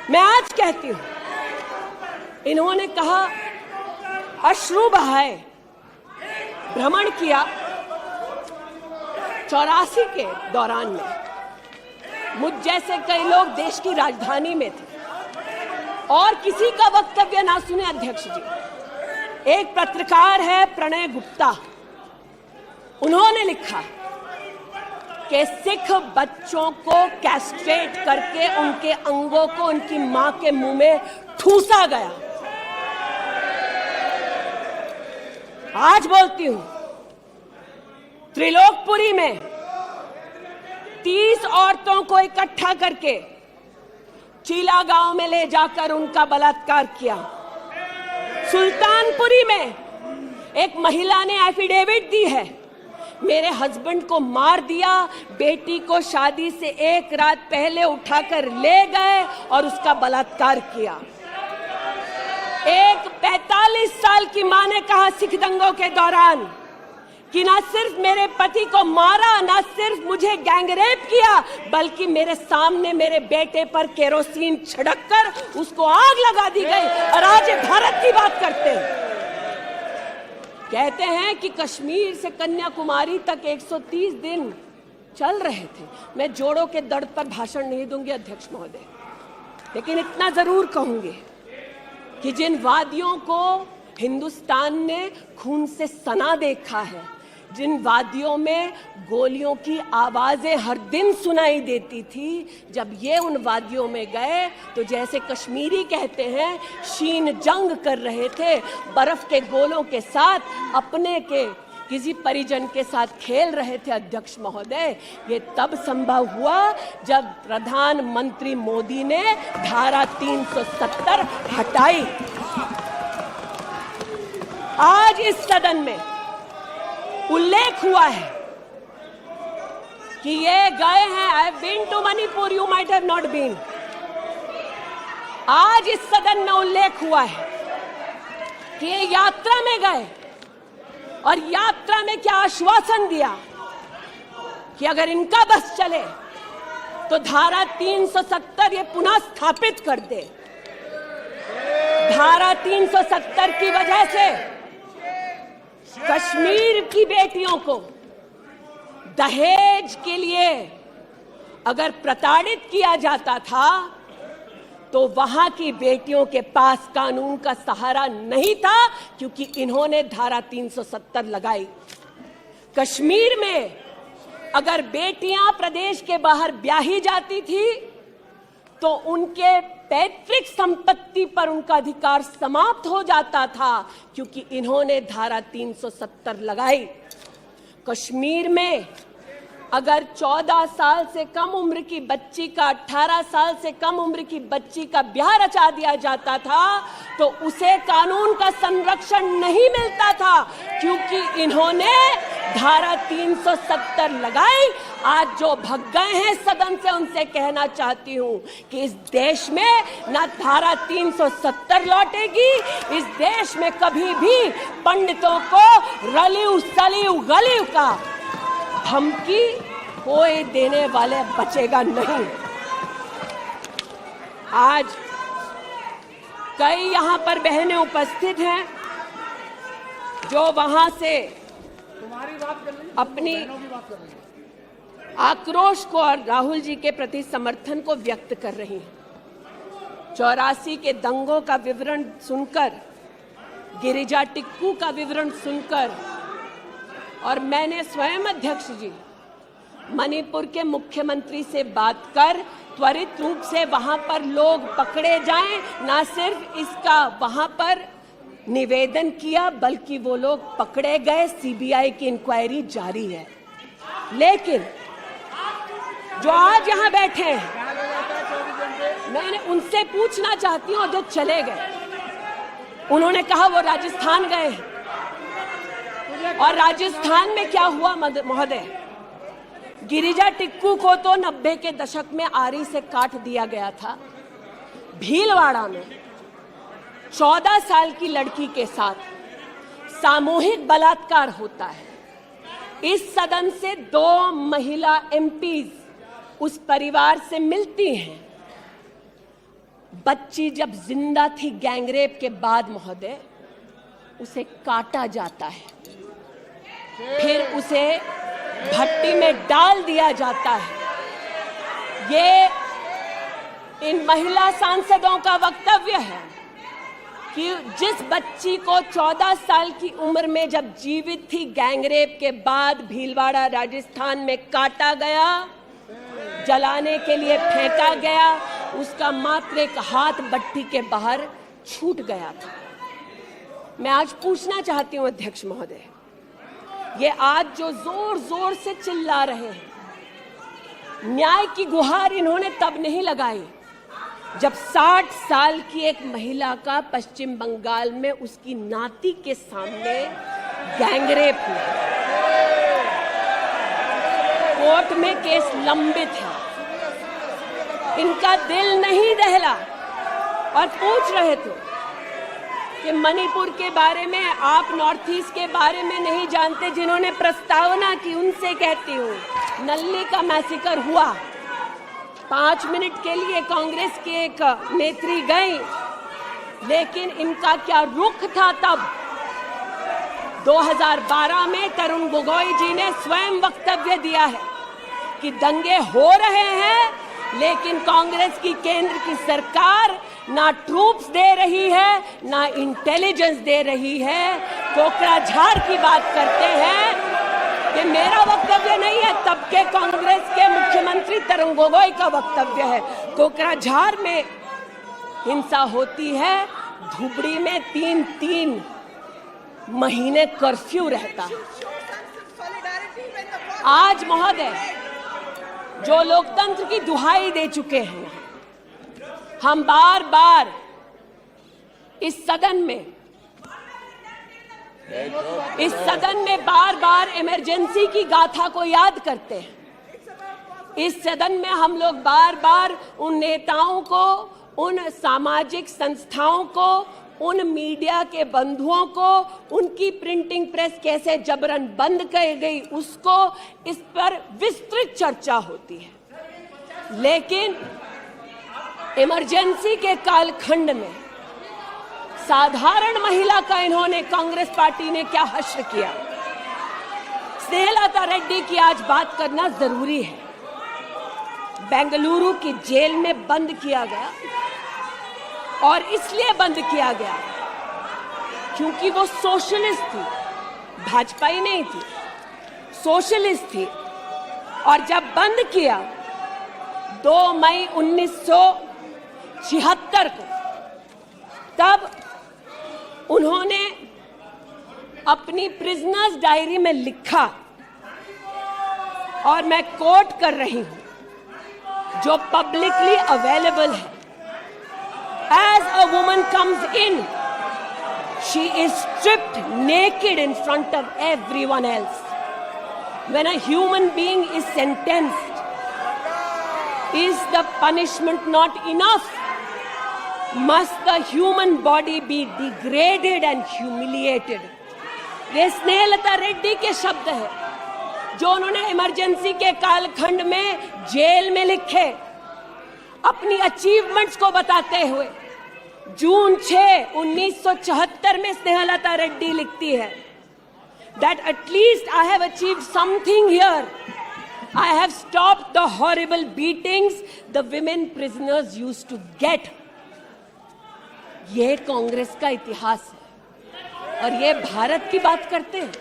मैं आज कहती हूं, इन्होंने कहा अश्रु बहाए, भ्रमण किया 84 के दौरान में। मुझ जैसे कई लोग देश की राजधानी में थे और किसी का वक्तव्य ना सुने। अध्यक्ष जी, एक पत्रकार है प्रणय गुप्ता, उन्होंने लिखा कि सिख बच्चों को कैस्ट्रेट करके उनके अंगों को उनकी मां के मुंह में ठूसा गया। आज बोलती हूं, त्रिलोकपुरी में 30 औरतों को इकट्ठा करके चीला गांव में ले जाकर उनका बलात्कार किया। सुल्तानपुरी में एक महिला ने एफिडेविट दी है, मेरे हस्बैंड को मार दिया, बेटी को शादी से एक रात पहले उठाकर ले गए और उसका बलात्कार किया। एक 45 साल की मां ने कहा सिख दंगों के दौरान कि ना सिर्फ मेरे पति को मारा, ना सिर्फ मुझे गैंगरेप किया, बल्कि मेरे सामने मेरे बेटे पर केरोसिन छिड़ककर उसको आग लगा दी गई। और आज भारत की बात करते हैं, कहते हैं कि कश्मीर से कन्याकुमारी तक 130 दिन चल रहे थे। मैं जोड़ों के दर्द पर भाषण नहीं दूंगी अध्यक्ष महोदय, लेकिन इतना जरूर कहूंगी कि जिन वादियों को हिंदुस्तान ने खून से सना देखा है, जिन वादियों में गोलियों की आवाजें हर दिन सुनाई देती थी, जब ये उन वादियों में गए तो जैसे कश्मीरी कहते हैं शीन जंग कर रहे थे, बर्फ के गोलों के साथ अपने के किसी परिजन के साथ खेल रहे थे। अध्यक्ष महोदय, ये तब संभव हुआ जब प्रधानमंत्री मोदी ने धारा 370 हटाई। आज इस सदन में उल्लेख हुआ है कि ये गए हैं, I have been to Manipur, you might have not been. आज इस सदन में उल्लेख हुआ है कि ये यात्रा में गए और यात्रा में क्या आश्वासन दिया कि अगर इनका बस चले तो धारा 370 ये पुनः स्थापित कर दे। धारा 370 की वजह से कश्मीर की बेटियों को दहेज के लिए अगर प्रताड़ित किया जाता था तो वहां की बेटियों के पास कानून का सहारा नहीं था, क्योंकि इन्होंने धारा 370 लगाई। कश्मीर में अगर बेटियां प्रदेश के बाहर ब्याही जाती थी तो उनके पैतृक संपत्ति पर उनका अधिकार समाप्त हो जाता था, क्योंकि इन्होंने धारा 370 लगाई। कश्मीर में अगर 14 साल से कम उम्र की बच्ची का 18 साल से कम उम्र की बच्ची का ब्याह रचा दिया जाता था तो उसे कानून का संरक्षण नहीं मिलता था, क्योंकि इन्होंने धारा 370 लगाई। आज जो भग गए हैं सदन से, उनसे कहना चाहती हूं कि इस देश में ना धारा 370 लौटेगी, इस देश में कभी भी पंडितों को रलिव सलिव गलिव का धमकी कोई देने वाले बचेगा नहीं। आज कई यहां पर बहनें उपस्थित हैं जो वहां से अपनी आक्रोश को और राहुल जी के प्रति समर्थन को व्यक्त कर रही हैं। 84 के दंगों का विवरण सुनकर, गिरिजा टिक्कू का विवरण सुनकर, और मैंने स्वयं अध्यक्ष जी मणिपुर के मुख्यमंत्री से बात कर त्वरित रूप से वहां पर लोग पकड़े जाएं, ना सिर्फ इसका वहां पर निवेदन किया बल्कि वो लोग पकड़े गए। सीबीआई की इंक्वायरी जारी है। लेकिन जो आज यहां बैठे हैं, मैंने उनसे पूछना चाहती हूं, जो चले गए, उन्होंने कहा वो राजस्थान गए हैं। और राजस्थान में क्या हुआ महोदय? गिरिजा टिक्कू को तो 90 के दशक में आरी से काट दिया गया था। भीलवाड़ा में 14 साल की लड़की के साथ सामूहिक बलात्कार होता है। इस सदन से 2 महिला एमपीज उस परिवार से मिलती हैं। बच्ची जब जिंदा थी गैंगरेप के बाद महोदय, उसे काटा जाता है, फिर उसे भट्टी में डाल दिया जाता है। ये इन महिला सांसदों का वक्तव्य है कि जिस बच्ची को 14 साल की उम्र में जब जीवित थी गैंगरेप के बाद भीलवाड़ा राजस्थान में काटा गया, जलाने के लिए फेंका गया, उसका मात्र एक हाथ भट्टी के बाहर छूट गया था। मैं आज पूछना चाहती हूं अध्यक्ष महोदय, ये आज जो जोर जोर से चिल्ला रहे हैं, न्याय की गुहार इन्होंने तब नहीं लगाई जब 60 साल की एक महिला का पश्चिम बंगाल में उसकी नाती के सामने गैंगरेप हुआ। कोर्ट में केस लंबित है, इनका दिल नहीं दहला और पूछ रहे थे कि मणिपुर के बारे में आप नॉर्थ ईस्ट के बारे में नहीं जानते। जिन्होंने प्रस्तावना की उनसे कहती हूँ, नल्ली का मैसेकर हुआ, 5 मिनट के लिए कांग्रेस के एक नेत्री गई, लेकिन इनका क्या रुख था तब। 2012 में तरुण गोगोई जी ने स्वयं वक्तव्य दिया है कि दंगे हो रहे हैं, लेकिन कांग्रेस की केंद्र की सरकार ना ट्रूप्स दे रही है, ना इंटेलिजेंस दे रही है। कोकराझार की बात करते हैं, ये मेरा वक्तव्य नहीं है, तब के कांग्रेस के मुख्यमंत्री तरुण गोगोई का वक्तव्य है। कोकराझार में हिंसा होती है, धुबड़ी में 3-3 महीने कर्फ्यू रहता है। आज महोदय जो लोकतंत्र की दुहाई दे चुके हैं, हम बार बार इस सदन में बार बार इमरजेंसी की गाथा को याद करते हैं। इस सदन में हम लोग बार बार उन नेताओं को, उन सामाजिक संस्थाओं को, उन मीडिया के बंधुओं को, उनकी प्रिंटिंग प्रेस कैसे जबरन बंद कर गई, उसको, इस पर विस्तृत चर्चा होती है। लेकिन इमरजेंसी के कालखंड में साधारण महिला का इन्होंने, कांग्रेस पार्टी ने क्या हश्र किया। स्नेहलता रेड्डी की आज बात करना जरूरी है। बेंगलुरु की जेल में बंद किया गया, और इसलिए बंद किया गया क्योंकि वो सोशलिस्ट थी, भाजपाई नहीं थी, सोशलिस्ट थी। और जब बंद किया 2 मई 1976 को, तब उन्होंने अपनी प्रिजनर्स डायरी में लिखा, और मैं कोट कर रही हूं, जो पब्लिकली अवेलेबल है। As a woman comes in, she is stripped naked in front of everyone else. When a human being is sentenced, is the punishment not enough? Must the human body be degraded and humiliated? ये स्नेहलता रेड्डी के शब्द है, जो उन्होंने emergency के कालखंड में jail में लिखे, अपनी अचीवमेंट्स को बताते हुए। जून 6, 1974 में स्नेहलता रेड्डी लिखती है, that at least I have achieved something here. I have stopped the horrible beatings the women prisoners used to get. ये कांग्रेस का इतिहास है, और ये भारत की बात करते हैं।